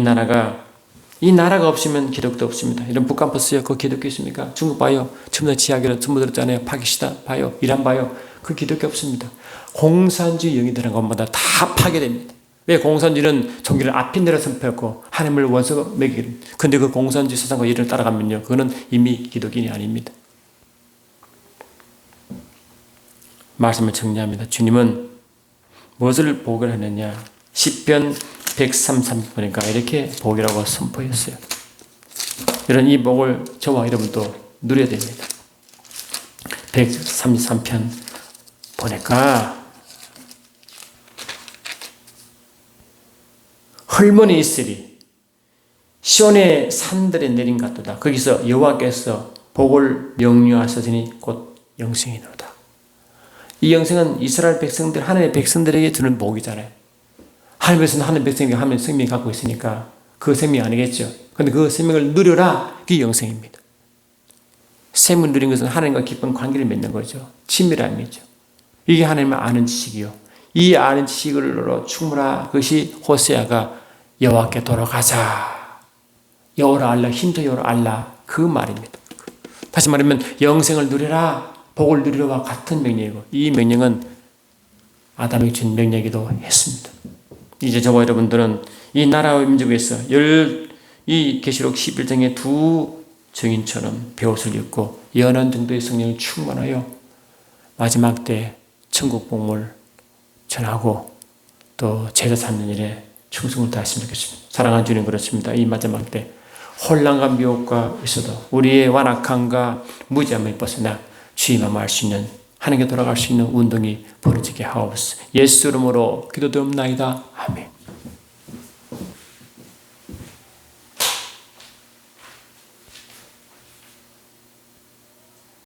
이 나라가 없으면 기독도 없습니다. 이런 북한 버스요. 그 기독교 있습니까? 중국 봐요. 처음에 지하기로 전부 들었잖아요. 파키스탄 봐요. 이란 봐요. 그 기독교 없습니다. 공산주의 영이 되는 것마다 다 파괴됩니다. 왜 공산주의는 종교를 앞인대로 선포했고 하나님을 원수 매기는 근데 그 공산주의 사상과 이를 따라가면요. 그거는 이미 기독인이 아닙니다. 말씀을 정리합니다. 주님은 무엇을 복을 했느냐? 시편 133편 보니까 이렇게 복이라고 선포했어요. 이런 이 복을 저와 여러분도 누려야 됩니다. 133편 보니까 헐몬이 있으리 시온의 산들에 내린 같도다. 거기서 여호와께서 복을 명령하시니 곧 영생이로다. 이 영생은 이스라엘 백성들 하나님의 백성들에게 주는 복이잖아요. 하나님께서는 하나님의 백성에게 하나님의 생명을 갖고 있으니까 그 생명이 아니겠죠. 그런데 그 생명을 누려라. 그게 영생입니다. 생명을 누린 것은 하나님과 깊은 관계를 맺는 거죠. 친밀함이죠. 이게 하나님을 아는 지식이요. 이 아는 지식으로 충분하 그것이 호세아가 여호와께 돌아가자. 여호라 알라 힘도 여호라 알라 그 말입니다. 다시 말하면 영생을 누려라. 복을 누리려와 같은 명령이고 이 명령은 아담에게 준 명령이기도 했습니다. 이제 저와 여러분들은 이 나라와 민족에서 이 계시록 11장의 두 증인처럼 배옷을 입고 연한 정도의 성령을 충만하여 마지막 때 천국 복음을 전하고 또 제자 삼는 일에 충성을 다했으면 좋겠습니다. 사랑하는 주님 그렇습니다. 이 마지막 때 혼란과 미혹과 있어도 우리의 완악함과 무지함을 벗어나 주의 마음을 알 수 있는 하나님께 돌아갈 수 있는 운동이 벌어지게 하옵소서. 예수 이름으로 기도드립나이다.